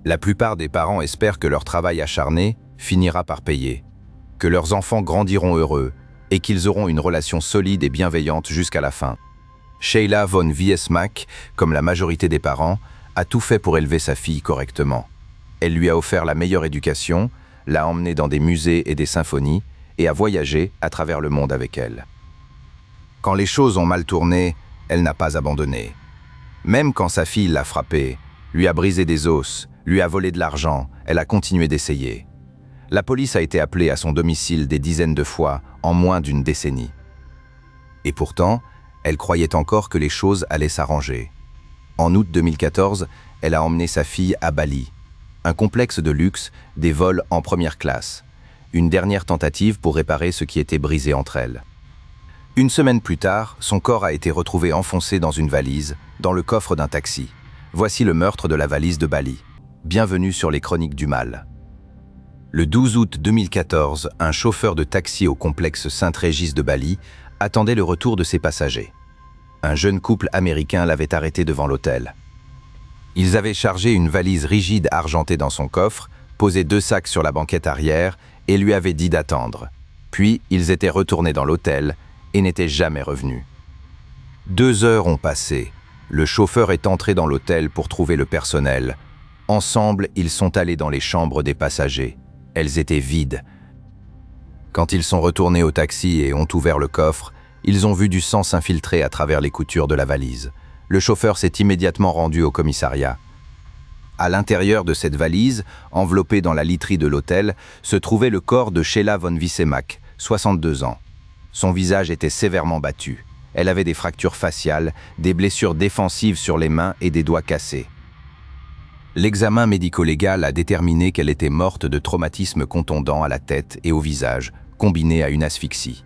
La plupart des parents espèrent que leur travail acharné finira par payer, que leurs enfants grandiront heureux et qu'ils auront une relation solide et bienveillante jusqu'à la fin. Sheila von Wiesemak, comme la majorité des parents, a tout fait pour élever sa fille correctement. Elle lui a offert la meilleure éducation, l'a emmenée dans des musées et des symphonies et a voyagé à travers le monde avec elle. Quand les choses ont mal tourné, elle n'a pas abandonné. Même quand sa fille l'a frappée, lui a brisé des os, lui a volé de l'argent, elle a continué d'essayer. La police a été appelée à son domicile des dizaines de fois en moins d'une décennie. Et pourtant, elle croyait encore que les choses allaient s'arranger. En août 2014, elle a emmené sa fille à Bali, un complexe de luxe, des vols en première classe, une dernière tentative pour réparer ce qui était brisé entre elles. Une semaine plus tard, son corps a été retrouvé enfoncé dans une valise, dans le coffre d'un taxi. Voici le meurtre de la valise de Bali. Bienvenue sur les Chroniques du Mal. Le 12 août 2014, un chauffeur de taxi au complexe Saint-Régis de Bali attendait le retour de ses passagers. Un jeune couple américain l'avait arrêté devant l'hôtel. Ils avaient chargé une valise rigide argentée dans son coffre, posé 2 sacs sur la banquette arrière et lui avaient dit d'attendre. Puis, ils étaient retournés dans l'hôtel et n'étaient jamais revenus. 2 heures ont passé. Le chauffeur est entré dans l'hôtel pour trouver le personnel. Ensemble, ils sont allés dans les chambres des passagers. Elles étaient vides. Quand ils sont retournés au taxi et ont ouvert le coffre, ils ont vu du sang s'infiltrer à travers les coutures de la valise. Le chauffeur s'est immédiatement rendu au commissariat. À l'intérieur de cette valise, enveloppée dans la literie de l'hôtel, se trouvait le corps de Sheila von Wiesemak, 62 ans. Son visage était sévèrement battu. Elle avait des fractures faciales, des blessures défensives sur les mains et des doigts cassés. L'examen médico-légal a déterminé qu'elle était morte de traumatismes contondants à la tête et au visage, combinés à une asphyxie.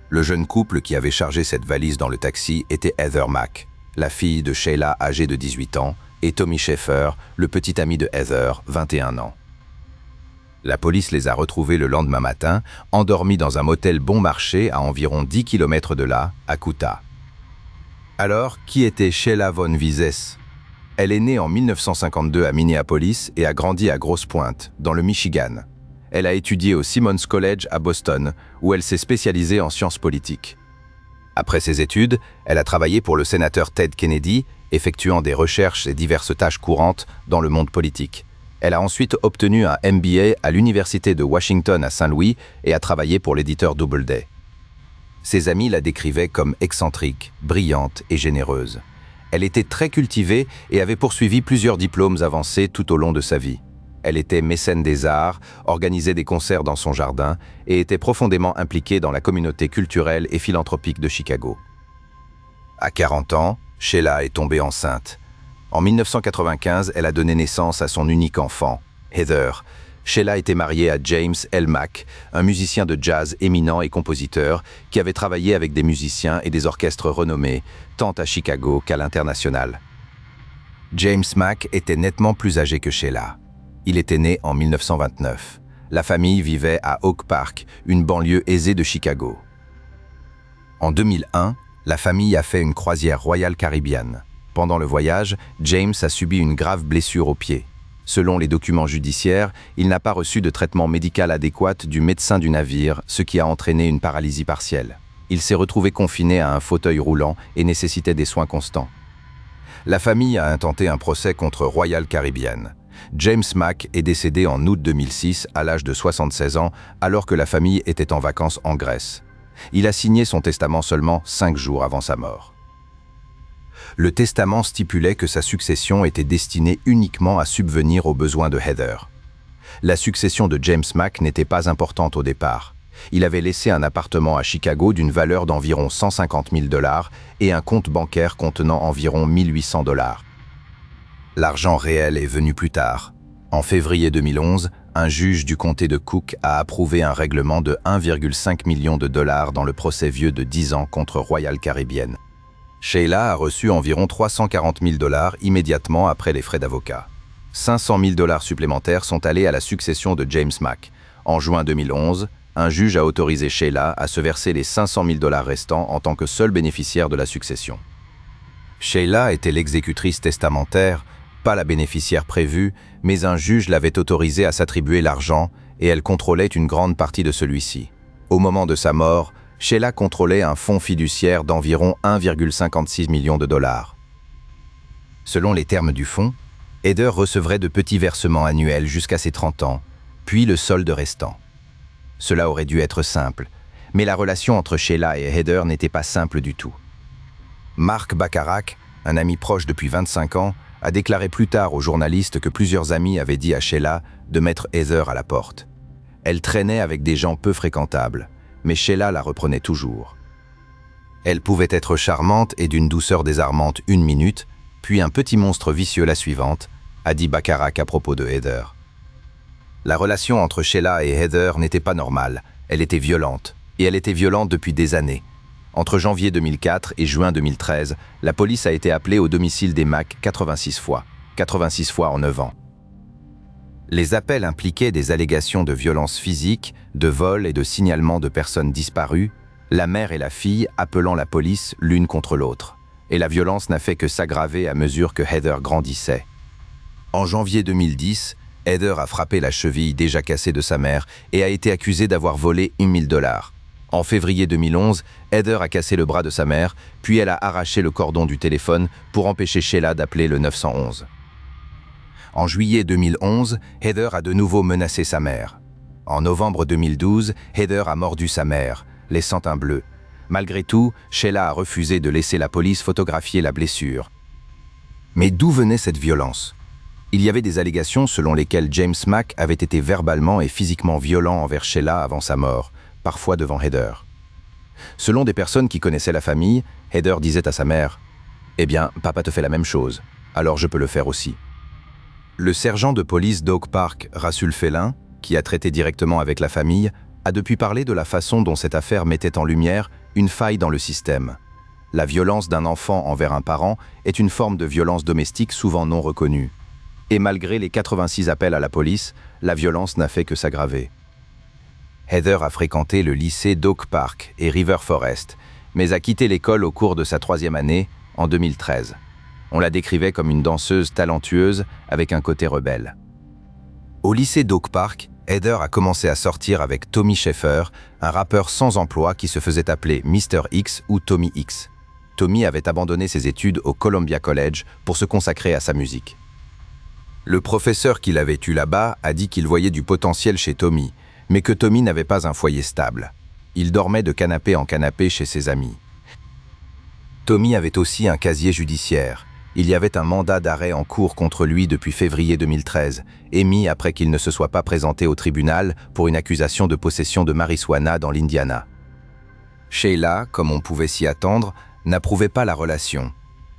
Le jeune couple qui avait chargé cette valise dans le taxi était Heather Mack, la fille de Sheila âgée de 18 ans, et Tommy Schaefer, le petit ami de Heather, 21 ans. La police les a retrouvés le lendemain matin, endormis dans un motel bon marché à environ 10 km de là, à Kuta. Alors, qui était Sheila von Wiesemak? Elle est née en 1952 à Minneapolis et a grandi à Grosse Pointe, dans le Michigan. Elle a étudié au Simmons College à Boston, où elle s'est spécialisée en sciences politiques. Après ses études, elle a travaillé pour le sénateur Ted Kennedy, effectuant des recherches et diverses tâches courantes dans le monde politique. Elle a ensuite obtenu un MBA à l'Université de Washington à Saint-Louis et a travaillé pour l'éditeur Doubleday. Ses amis la décrivaient comme excentrique, brillante et généreuse. Elle était très cultivée et avait poursuivi plusieurs diplômes avancés tout au long de sa vie. Elle était mécène des arts, organisait des concerts dans son jardin et était profondément impliquée dans la communauté culturelle et philanthropique de Chicago. À 40 ans, Sheila est tombée enceinte. En 1995, elle a donné naissance à son unique enfant, Heather. Sheila était mariée à James L. Mack, un musicien de jazz éminent et compositeur qui avait travaillé avec des musiciens et des orchestres renommés, tant à Chicago qu'à l'international. James Mack était nettement plus âgé que Sheila. Il était né en 1929. La famille vivait à Oak Park, une banlieue aisée de Chicago. En 2001, la famille a fait une croisière Royal Caribbean. Pendant le voyage, James a subi une grave blessure au pied. Selon les documents judiciaires, il n'a pas reçu de traitement médical adéquat du médecin du navire, ce qui a entraîné une paralysie partielle. Il s'est retrouvé confiné à un fauteuil roulant et nécessitait des soins constants. La famille a intenté un procès contre Royal Caribbean. James Mack est décédé en août 2006 à l'âge de 76 ans alors que la famille était en vacances en Grèce. Il a signé son testament seulement 5 jours avant sa mort. Le testament stipulait que sa succession était destinée uniquement à subvenir aux besoins de Heather. La succession de James Mack n'était pas importante au départ. Il avait laissé un appartement à Chicago d'une valeur d'environ 150 000 $ et un compte bancaire contenant environ 1 800 $. L'argent réel est venu plus tard. En février 2011, un juge du comté de Cook a approuvé un règlement de 1,5 million de dollars dans le procès vieux de 10 ans contre Royal Caribbean. Sheila a reçu environ 340 000 $ immédiatement après les frais d'avocat. 500 000 $ supplémentaires sont allés à la succession de James Mack. En juin 2011, un juge a autorisé Sheila à se verser les 500 000 $ restants en tant que seule bénéficiaire de la succession. Sheila était l'exécutrice testamentaire, pas la bénéficiaire prévue, mais un juge l'avait autorisée à s'attribuer l'argent et elle contrôlait une grande partie de celui-ci. Au moment de sa mort, Sheila contrôlait un fonds fiduciaire d'environ 1,56 million de dollars. Selon les termes du fonds, Heather recevrait de petits versements annuels jusqu'à ses 30 ans, puis le solde restant. Cela aurait dû être simple, mais la relation entre Sheila et Heather n'était pas simple du tout. Mark Bacharach, un ami proche depuis 25 ans, a déclaré plus tard aux journalistes que plusieurs amis avaient dit à Sheila de mettre Heather à la porte. Elle traînait avec des gens peu fréquentables, mais Sheila la reprenait toujours. Elle pouvait être charmante et d'une douceur désarmante une minute, puis un petit monstre vicieux la suivante, a dit Bacharach à propos de Heather. La relation entre Sheila et Heather n'était pas normale, elle était violente, et elle était violente depuis des années. Entre janvier 2004 et juin 2013, la police a été appelée au domicile des Mack 86 fois en 9 ans. Les appels impliquaient des allégations de violence physique, de vol et de signalement de personnes disparues, la mère et la fille appelant la police l'une contre l'autre. Et la violence n'a fait que s'aggraver à mesure que Heather grandissait. En janvier 2010, Heather a frappé la cheville déjà cassée de sa mère et a été accusée d'avoir volé $1000. En février 2011, Heather a cassé le bras de sa mère, puis elle a arraché le cordon du téléphone pour empêcher Sheila d'appeler le 911. En juillet 2011, Heather a de nouveau menacé sa mère. En novembre 2012, Heather a mordu sa mère, laissant un bleu. Malgré tout, Sheila a refusé de laisser la police photographier la blessure. Mais d'où venait cette violence ? Il y avait des allégations selon lesquelles James Mack avait été verbalement et physiquement violent envers Sheila avant sa mort, parfois devant Heather. Selon des personnes qui connaissaient la famille, Heather disait à sa mère « Eh bien, papa te fait la même chose, alors je peux le faire aussi ». Le sergent de police d'Oak Park, Rasul Felin, qui a traité directement avec la famille, a depuis parlé de la façon dont cette affaire mettait en lumière une faille dans le système. La violence d'un enfant envers un parent est une forme de violence domestique souvent non reconnue. Et malgré les 86 appels à la police, la violence n'a fait que s'aggraver. Heather a fréquenté le lycée d'Oak Park et River Forest, mais a quitté l'école au cours de sa 3e année, en 2013. On la décrivait comme une danseuse talentueuse avec un côté rebelle. Au lycée d'Oak Park, Heather a commencé à sortir avec Tommy Sheffer, un rappeur sans emploi qui se faisait appeler Mr. X ou Tommy X. Tommy avait abandonné ses études au Columbia College pour se consacrer à sa musique. Le professeur qui l'avait eu là-bas a dit qu'il voyait du potentiel chez Tommy, mais que Tommy n'avait pas un foyer stable. Il dormait de canapé en canapé chez ses amis. Tommy avait aussi un casier judiciaire. Il y avait un mandat d'arrêt en cours contre lui depuis février 2013, émis après qu'il ne se soit pas présenté au tribunal pour une accusation de possession de marijuana dans l'Indiana. Sheila, comme on pouvait s'y attendre, n'approuvait pas la relation.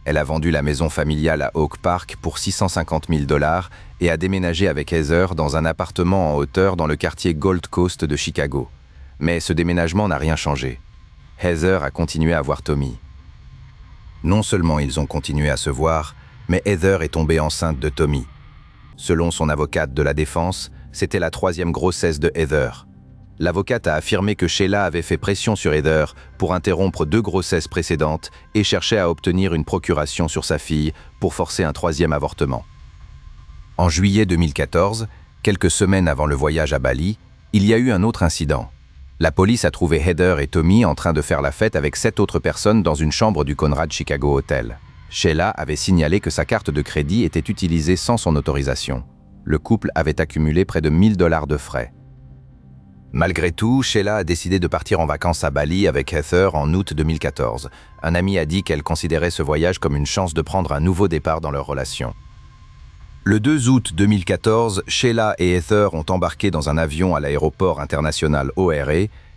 Elle a vendu la maison familiale à Oak Park pour $650 000 et a déménagé avec Heather dans un appartement en hauteur dans le quartier Gold Coast de Chicago. Mais ce déménagement n'a rien changé. Heather a continué à voir Tommy. Non seulement ils ont continué à se voir, mais Heather est tombée enceinte de Tommy. Selon son avocate de la défense, c'était la 3e grossesse de Heather. L'avocate a affirmé que Sheila avait fait pression sur Heather pour interrompre 2 grossesses précédentes et cherchait à obtenir une procuration sur sa fille pour forcer un 3e avortement. En juillet 2014, quelques semaines avant le voyage à Bali, il y a eu un autre incident. La police a trouvé Heather et Tommy en train de faire la fête avec 7 autres personnes dans une chambre du Conrad Chicago Hotel. Sheila avait signalé que sa carte de crédit était utilisée sans son autorisation. Le couple avait accumulé près de $1000 de frais. Malgré tout, Sheila a décidé de partir en vacances à Bali avec Heather en août 2014. Un ami a dit qu'elle considérait ce voyage comme une chance de prendre un nouveau départ dans leur relation. Le 2 août 2014, Sheila et Heather ont embarqué dans un avion à l'aéroport international ORE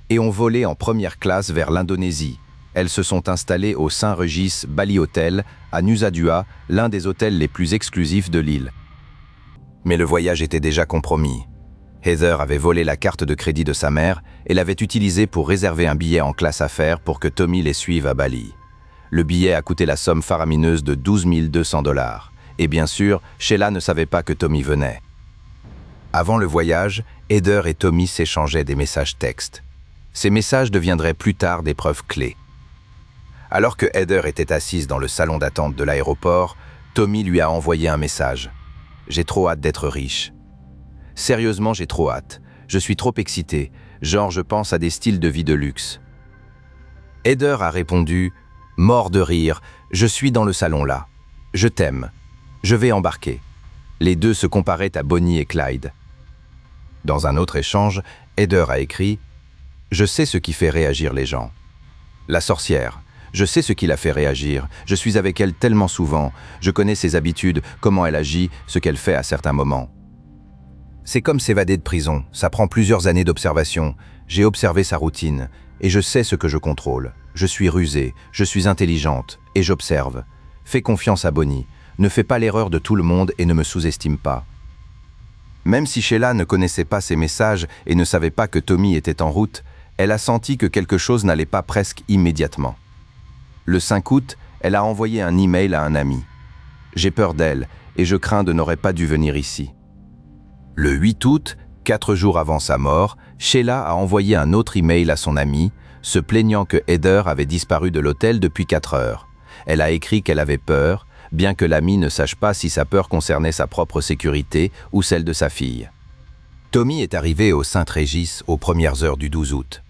et ont volé en première classe vers l'Indonésie. Elles se sont installées au Saint-Regis Bali Hotel à Nusa Dua, l'un des hôtels les plus exclusifs de l'île. Mais le voyage était déjà compromis. Heather avait volé la carte de crédit de sa mère et l'avait utilisée pour réserver un billet en classe affaires pour que Tommy les suive à Bali. Le billet a coûté la somme faramineuse de $12 200. Et bien sûr, Sheila ne savait pas que Tommy venait. Avant le voyage, Heather et Tommy s'échangeaient des messages textes. Ces messages deviendraient plus tard des preuves clés. Alors que Heather était assise dans le salon d'attente de l'aéroport, Tommy lui a envoyé un message. « J'ai trop hâte d'être riche. » Sérieusement, j'ai trop hâte. Je suis trop excité. Genre, je pense à des styles de vie de luxe. Heather a répondu « Mort de rire, je suis dans le salon là. Je t'aime. Je vais embarquer. » Les deux se comparaient à Bonnie et Clyde. Dans un autre échange, Heather a écrit « Je sais ce qui fait réagir les gens. La sorcière. Je sais ce qui la fait réagir. Je suis avec elle tellement souvent. Je connais ses habitudes, comment elle agit, ce qu'elle fait à certains moments. C'est comme s'évader de prison. Ça prend plusieurs années d'observation. J'ai observé sa routine et je sais ce que je contrôle. Je suis rusée, je suis intelligente et j'observe. Fais confiance à Bonnie. Ne fais pas l'erreur de tout le monde et ne me sous-estime pas. » Même si Sheila ne connaissait pas ces messages et ne savait pas que Tommy était en route, elle a senti que quelque chose n'allait pas presque immédiatement. Le 5 août, elle a envoyé un email à un ami. « J'ai peur d'elle et je crains de n'aurait pas dû venir ici. » Le 8 août, 4 jours avant sa mort, Sheila a envoyé un autre email à son ami, se plaignant que Heather avait disparu de l'hôtel depuis 4 heures. Elle a écrit qu'elle avait peur, bien que l'ami ne sache pas si sa peur concernait sa propre sécurité ou celle de sa fille. Tommy est arrivé au Saint-Régis aux premières heures du 12 août.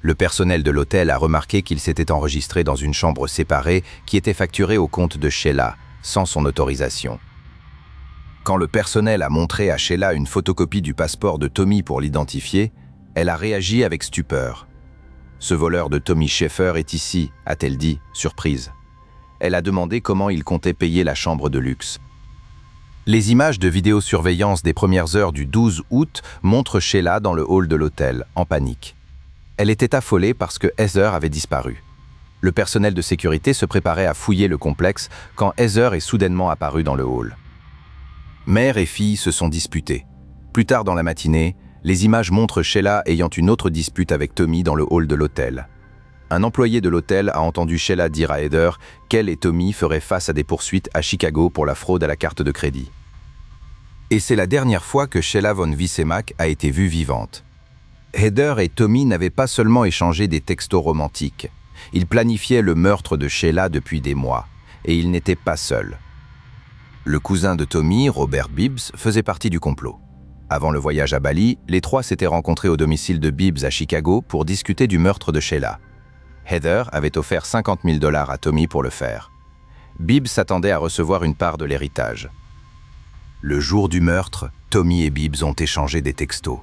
Le personnel de l'hôtel a remarqué qu'il s'était enregistré dans une chambre séparée qui était facturée au compte de Sheila, sans son autorisation. Quand le personnel a montré à Sheila une photocopie du passeport de Tommy pour l'identifier, elle a réagi avec stupeur. « Ce voleur de Tommy Schaefer est ici », a-t-elle dit, surprise. Elle a demandé comment il comptait payer la chambre de luxe. Les images de vidéosurveillance des premières heures du 12 août montrent Sheila dans le hall de l'hôtel, en panique. Elle était affolée parce que Heather avait disparu. Le personnel de sécurité se préparait à fouiller le complexe quand Heather est soudainement apparue dans le hall. Mère et fille se sont disputées. Plus tard dans la matinée, les images montrent Sheila ayant une autre dispute avec Tommy dans le hall de l'hôtel. Un employé de l'hôtel a entendu Sheila dire à Heather qu'elle et Tommy feraient face à des poursuites à Chicago pour la fraude à la carte de crédit. Et c'est la dernière fois que Sheila von Wiesemak a été vue vivante. Heather et Tommy n'avaient pas seulement échangé des textos romantiques. Ils planifiaient le meurtre de Sheila depuis des mois, et ils n'étaient pas seuls. Le cousin de Tommy, Robert Bibbs, faisait partie du complot. Avant le voyage à Bali, les trois s'étaient rencontrés au domicile de Bibbs à Chicago pour discuter du meurtre de Sheila. Heather avait offert 50 000 $ à Tommy pour le faire. Bibbs s'attendait à recevoir une part de l'héritage. Le jour du meurtre, Tommy et Bibbs ont échangé des textos.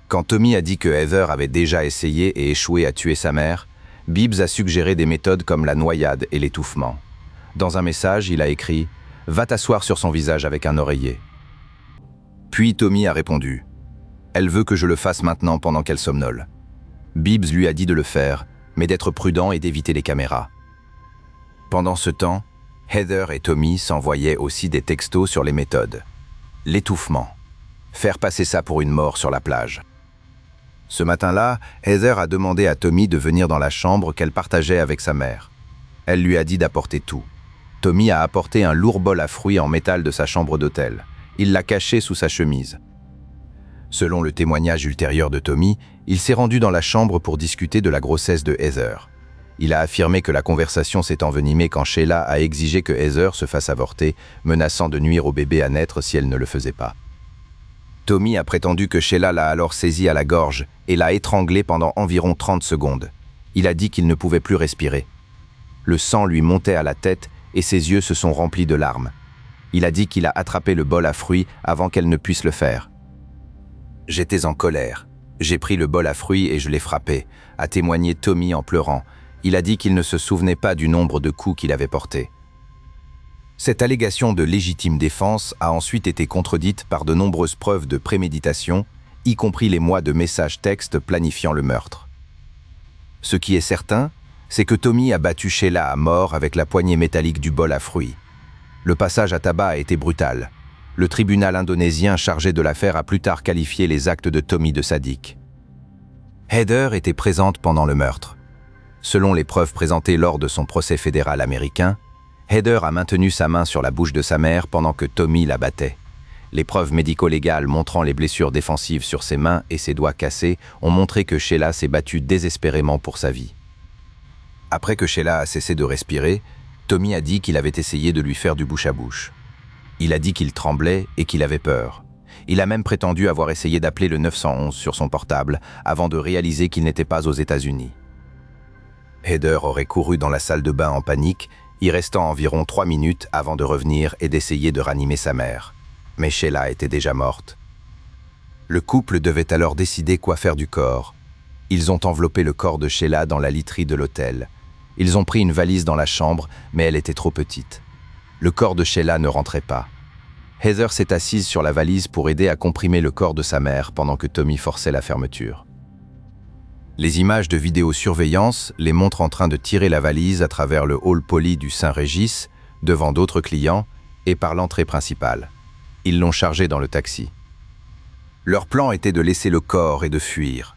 Quand Tommy a dit que Heather avait déjà essayé et échoué à tuer sa mère, Bibbs a suggéré des méthodes comme la noyade et l'étouffement. Dans un message, il a écrit « Va t'asseoir sur son visage avec un oreiller ». Puis Tommy a répondu « Elle veut que je le fasse maintenant pendant qu'elle somnole ». Bibbs lui a dit de le faire, mais d'être prudent et d'éviter les caméras. Pendant ce temps, Heather et Tommy s'envoyaient aussi des textos sur les méthodes. L'étouffement. Faire passer ça pour une mort sur la plage. Ce matin-là, Heather a demandé à Tommy de venir dans la chambre qu'elle partageait avec sa mère. Elle lui a dit d'apporter tout. Tommy a apporté un lourd bol à fruits en métal de sa chambre d'hôtel. Il l'a caché sous sa chemise. Selon le témoignage ultérieur de Tommy, il s'est rendu dans la chambre pour discuter de la grossesse de Heather. Il a affirmé que la conversation s'est envenimée quand Sheila a exigé que Heather se fasse avorter, menaçant de nuire au bébé à naître si elle ne le faisait pas. Tommy a prétendu que Sheila l'a alors saisi à la gorge et l'a étranglé pendant environ 30 secondes. Il a dit qu'il ne pouvait plus respirer. Le sang lui montait à la tête et ses yeux se sont remplis de larmes. Il a dit qu'il a attrapé le bol à fruits avant qu'elle ne puisse le faire. « J'étais en colère. J'ai pris le bol à fruits et je l'ai frappé », a témoigné Tommy en pleurant. Il a dit qu'il ne se souvenait pas du nombre de coups qu'il avait portés. Cette allégation de légitime défense a ensuite été contredite par de nombreuses preuves de préméditation, y compris les mois de messages textes planifiant le meurtre. Ce qui est certain, c'est que Tommy a battu Sheila à mort avec la poignée métallique du bol à fruits. Le passage à tabac a été brutal. Le tribunal indonésien chargé de l'affaire a plus tard qualifié les actes de Tommy de sadiques. Heather était présente pendant le meurtre. Selon les preuves présentées lors de son procès fédéral américain, Heather a maintenu sa main sur la bouche de sa mère pendant que Tommy la battait. Les preuves médico-légales montrant les blessures défensives sur ses mains et ses doigts cassés ont montré que Sheila s'est battue désespérément pour sa vie. Après que Sheila a cessé de respirer, Tommy a dit qu'il avait essayé de lui faire du bouche à bouche. Il a dit qu'il tremblait et qu'il avait peur. Il a même prétendu avoir essayé d'appeler le 911 sur son portable avant de réaliser qu'il n'était pas aux États-Unis. Heather aurait couru dans la salle de bain en panique, y restant environ 3 minutes avant de revenir et d'essayer de ranimer sa mère. Mais Sheila était déjà morte. Le couple devait alors décider quoi faire du corps. Ils ont enveloppé le corps de Sheila dans la literie de l'hôtel. Ils ont pris une valise dans la chambre, mais elle était trop petite. Le corps de Sheila ne rentrait pas. Heather s'est assise sur la valise pour aider à comprimer le corps de sa mère pendant que Tommy forçait la fermeture. Les images de vidéosurveillance les montrent en train de tirer la valise à travers le hall poli du Saint-Régis, devant d'autres clients, et par l'entrée principale. Ils l'ont chargé dans le taxi. Leur plan était de laisser le corps et de fuir.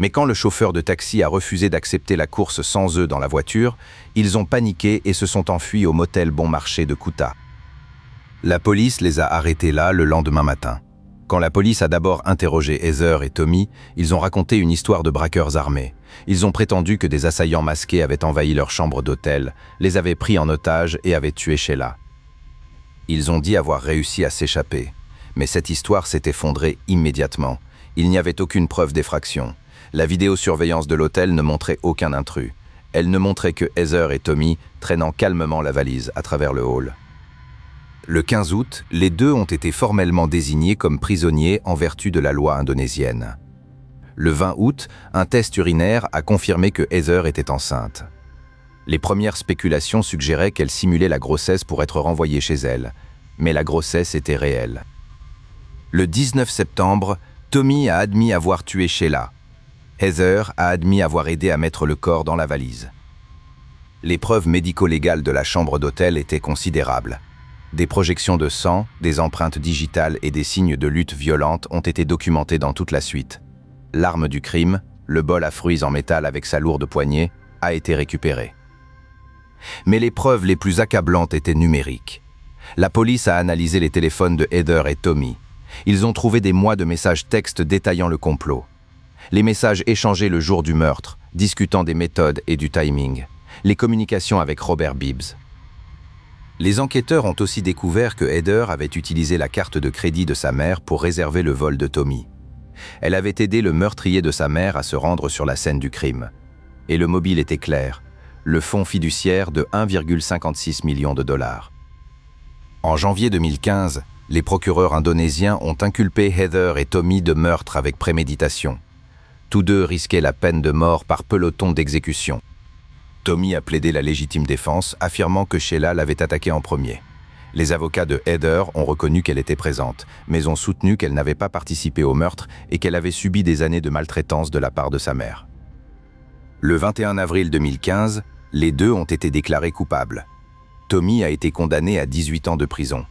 Mais quand le chauffeur de taxi a refusé d'accepter la course sans eux dans la voiture, ils ont paniqué et se sont enfuis au motel Bon Marché de Kuta. La police les a arrêtés là le lendemain matin. Quand la police a d'abord interrogé Heather et Tommy, ils ont raconté une histoire de braqueurs armés. Ils ont prétendu que des assaillants masqués avaient envahi leur chambre d'hôtel, les avaient pris en otage et avaient tué Sheila. Ils ont dit avoir réussi à s'échapper. Mais cette histoire s'est effondrée immédiatement. Il n'y avait aucune preuve d'effraction. La vidéosurveillance de l'hôtel ne montrait aucun intrus. Elle ne montrait que Heather et Tommy traînant calmement la valise à travers le hall. Le 15 août, les deux ont été formellement désignés comme prisonniers en vertu de la loi indonésienne. Le 20 août, un test urinaire a confirmé que Heather était enceinte. Les premières spéculations suggéraient qu'elle simulait la grossesse pour être renvoyée chez elle, mais la grossesse était réelle. Le 19 septembre, Tommy a admis avoir tué Sheila. Heather a admis avoir aidé à mettre le corps dans la valise. Les preuves médico-légales de la chambre d'hôtel étaient considérables. Des projections de sang, des empreintes digitales et des signes de lutte violente ont été documentés dans toute la suite. L'arme du crime, le bol à fruits en métal avec sa lourde poignée, a été récupéré. Mais les preuves les plus accablantes étaient numériques. La police a analysé les téléphones de Heather et Tommy. Ils ont trouvé des mois de messages textes détaillant le complot. Les messages échangés le jour du meurtre, discutant des méthodes et du timing. Les communications avec Robert Bibbs. Les enquêteurs ont aussi découvert que Heather avait utilisé la carte de crédit de sa mère pour réserver le vol de Tommy. Elle avait aidé le meurtrier de sa mère à se rendre sur la scène du crime. Et le mobile était clair, le fonds fiduciaire de 1,56 million de dollars. En janvier 2015, les procureurs indonésiens ont inculpé Heather et Tommy de meurtre avec préméditation. Tous deux risquaient la peine de mort par peloton d'exécution. Tommy a plaidé la légitime défense, affirmant que Sheila l'avait attaqué en premier. Les avocats de Heather ont reconnu qu'elle était présente, mais ont soutenu qu'elle n'avait pas participé au meurtre et qu'elle avait subi des années de maltraitance de la part de sa mère. Le 21 avril 2015, les deux ont été déclarés coupables. Tommy a été condamné à 18 ans de prison.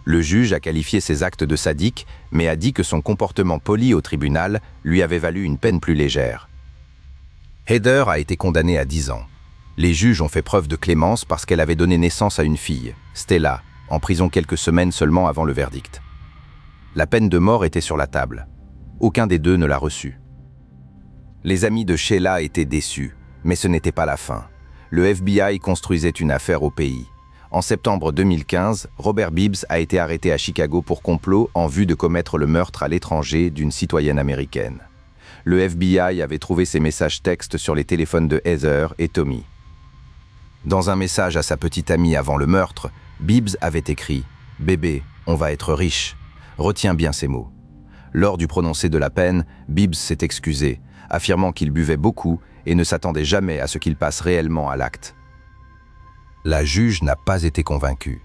Le juge a qualifié ses actes de sadiques, mais a dit que son comportement poli au tribunal lui avait valu une peine plus légère. Heather a été condamnée à 10 ans. Les juges ont fait preuve de clémence parce qu'elle avait donné naissance à une fille, Stella, en prison quelques semaines seulement avant le verdict. La peine de mort était sur la table. Aucun des deux ne l'a reçue. Les amis de Sheila étaient déçus, mais ce n'était pas la fin. Le FBI construisait une affaire au pays. En septembre 2015, Robert Bibbs a été arrêté à Chicago pour complot en vue de commettre le meurtre à l'étranger d'une citoyenne américaine. Le FBI avait trouvé ces messages textes sur les téléphones de Heather et Tommy. Dans un message à sa petite amie avant le meurtre, Bibbs avait écrit « Bébé, on va être riche. Retiens bien ces mots. » Lors du prononcé de la peine, Bibbs s'est excusé, affirmant qu'il buvait beaucoup et ne s'attendait jamais à ce qu'il passe réellement à l'acte. La juge n'a pas été convaincue.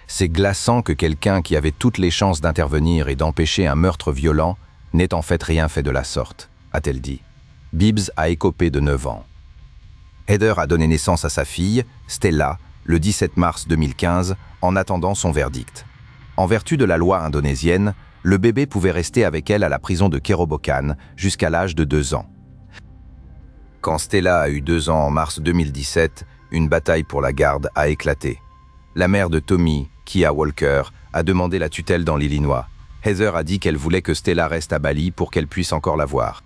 C'est glaçant que quelqu'un qui avait toutes les chances d'intervenir et d'empêcher un meurtre violent n'ait en fait rien fait de la sorte, a-t-elle dit. Bibbs a écopé de 9 ans. Heather a donné naissance à sa fille, Stella, le 17 mars 2015, en attendant son verdict. En vertu de la loi indonésienne, le bébé pouvait rester avec elle à la prison de Kerobokan jusqu'à l'âge de 2 ans. Quand Stella a eu 2 ans en mars 2017, une bataille pour la garde a éclaté. La mère de Tommy, Kia Walker, a demandé la tutelle dans l'Illinois. Heather a dit qu'elle voulait que Stella reste à Bali pour qu'elle puisse encore la voir.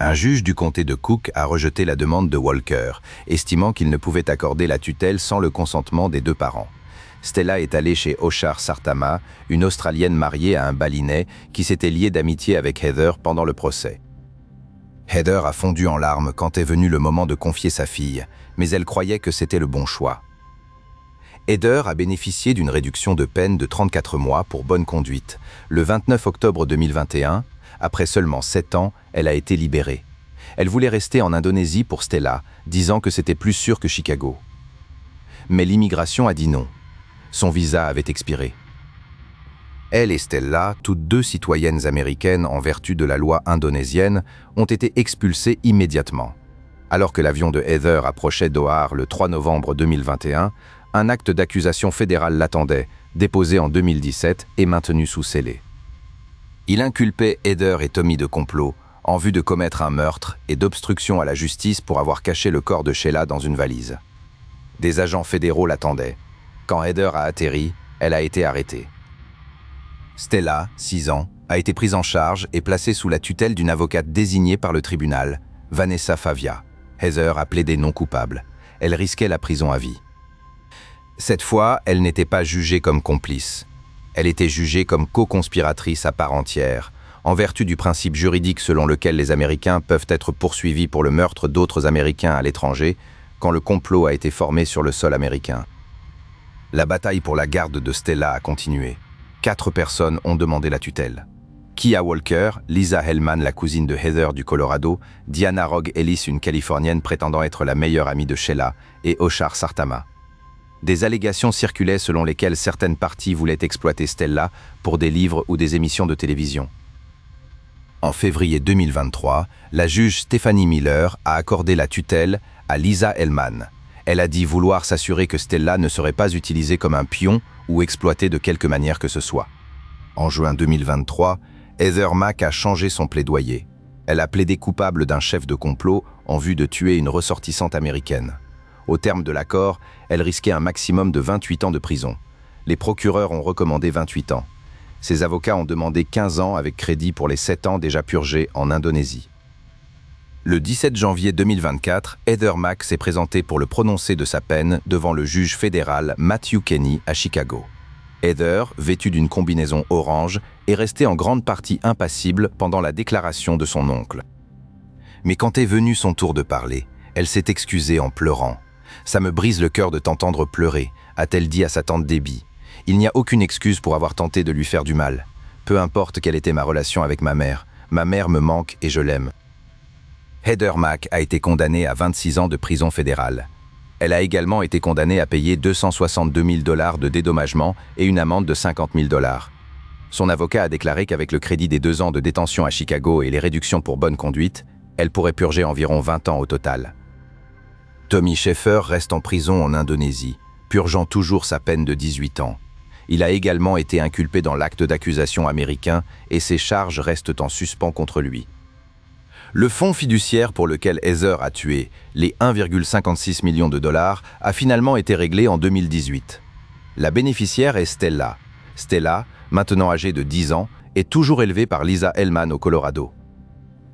Un juge du comté de Cook a rejeté la demande de Walker, estimant qu'il ne pouvait accorder la tutelle sans le consentement des deux parents. Stella est allée chez O'Shar Sartama, une Australienne mariée à un Balinais qui s'était liée d'amitié avec Heather pendant le procès. Heather a fondu en larmes quand est venu le moment de confier sa fille, mais elle croyait que c'était le bon choix. Heather a bénéficié d'une réduction de peine de 34 mois pour bonne conduite. Le 29 octobre 2021, après seulement 7 ans, elle a été libérée. Elle voulait rester en Indonésie pour Stella, disant que c'était plus sûr que Chicago. Mais l'immigration a dit non. Son visa avait expiré. Elle et Stella, toutes deux citoyennes américaines en vertu de la loi indonésienne, ont été expulsées immédiatement. Alors que l'avion de Heather approchait Doha le 3 novembre 2021, un acte d'accusation fédéral l'attendait, déposé en 2017 et maintenu sous scellé. Il inculpait Heather et Tommy de complot, en vue de commettre un meurtre et d'obstruction à la justice pour avoir caché le corps de Sheila dans une valise. Des agents fédéraux l'attendaient. Quand Heather a atterri, elle a été arrêtée. Stella, 6 ans, a été prise en charge et placée sous la tutelle d'une avocate désignée par le tribunal, Vanessa Favia. Heather a plaidé non coupable. Elle risquait la prison à vie. Cette fois, elle n'était pas jugée comme complice. Elle était jugée comme co-conspiratrice à part entière, en vertu du principe juridique selon lequel les Américains peuvent être poursuivis pour le meurtre d'autres Américains à l'étranger quand le complot a été formé sur le sol américain. La bataille pour la garde de Stella a continué. 4 personnes ont demandé la tutelle. Kia Walker, Lisa Hellman, la cousine de Heather du Colorado, Diana Rogue Ellis, une Californienne prétendant être la meilleure amie de Sheila, et O'Shar Sartama. Des allégations circulaient selon lesquelles certaines parties voulaient exploiter Stella pour des livres ou des émissions de télévision. En février 2023, la juge Stephanie Miller a accordé la tutelle à Lisa Hellman. Elle a dit vouloir s'assurer que Stella ne serait pas utilisée comme un pion ou exploitée de quelque manière que ce soit. En juin 2023, Heather Mack a changé son plaidoyer. Elle a plaidé coupable d'un chef de complot en vue de tuer une ressortissante américaine. Au terme de l'accord, elle risquait un maximum de 28 ans de prison. Les procureurs ont recommandé 28 ans. Ses avocats ont demandé 15 ans avec crédit pour les 7 ans déjà purgés en Indonésie. Le 17 janvier 2024, Heather Mack s'est présentée pour le prononcer de sa peine devant le juge fédéral Matthew Kenney à Chicago. Heather, vêtue d'une combinaison orange, est restée en grande partie impassible pendant la déclaration de son oncle. Mais quand est venu son tour de parler, elle s'est excusée en pleurant. « Ça me brise le cœur de t'entendre pleurer », a-t-elle dit à sa tante Debbie. « Il n'y a aucune excuse pour avoir tenté de lui faire du mal. Peu importe quelle était ma relation avec ma mère me manque et je l'aime. » Heather Mack a été condamnée à 26 ans de prison fédérale. Elle a également été condamnée à payer 262 000 $ de dédommagement et une amende de 50 000 $. Son avocat a déclaré qu'avec le crédit des 2 ans de détention à Chicago et les réductions pour bonne conduite, elle pourrait purger environ 20 ans au total. Tommy Sheffer reste en prison en Indonésie, purgeant toujours sa peine de 18 ans. Il a également été inculpé dans l'acte d'accusation américain et ses charges restent en suspens contre lui. Le fonds fiduciaire pour lequel Heather a tué les 1,56 million de $, a finalement été réglé en 2018. La bénéficiaire est Stella. Stella, maintenant âgée de 10 ans, est toujours élevée par Lisa Hellman au Colorado.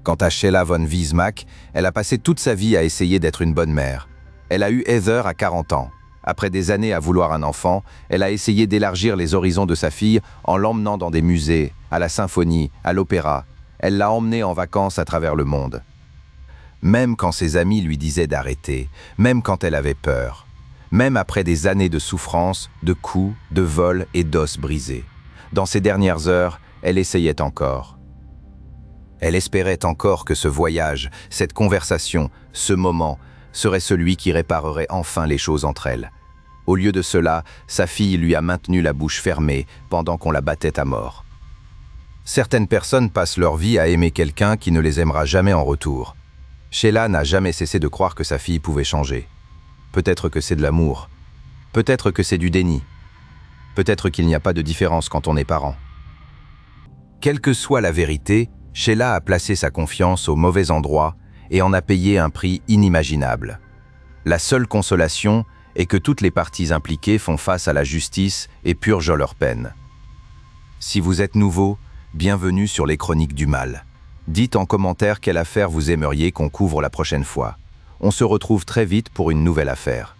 Quant à Sheila von Wiesmack, elle a passé toute sa vie à essayer d'être une bonne mère. Elle a eu Heather à 40 ans. Après des années à vouloir un enfant, elle a essayé d'élargir les horizons de sa fille en l'emmenant dans des musées, à la symphonie, à l'opéra. Elle l'a emmenée en vacances à travers le monde. Même quand ses amis lui disaient d'arrêter, même quand elle avait peur, même après des années de souffrance, de coups, de vols et d'os brisés. Dans ces dernières heures, elle essayait encore. Elle espérait encore que ce voyage, cette conversation, ce moment, serait celui qui réparerait enfin les choses entre elles. Au lieu de cela, sa fille lui a maintenu la bouche fermée pendant qu'on la battait à mort. Certaines personnes passent leur vie à aimer quelqu'un qui ne les aimera jamais en retour. Sheila n'a jamais cessé de croire que sa fille pouvait changer. Peut-être que c'est de l'amour. Peut-être que c'est du déni. Peut-être qu'il n'y a pas de différence quand on est parent. Quelle que soit la vérité, Sheila a placé sa confiance au mauvais endroit et en a payé un prix inimaginable. La seule consolation est que toutes les parties impliquées font face à la justice et purgent leur peine. Si vous êtes nouveau, bienvenue sur les Chroniques du Mal. Dites en commentaire quelle affaire vous aimeriez qu'on couvre la prochaine fois. On se retrouve très vite pour une nouvelle affaire.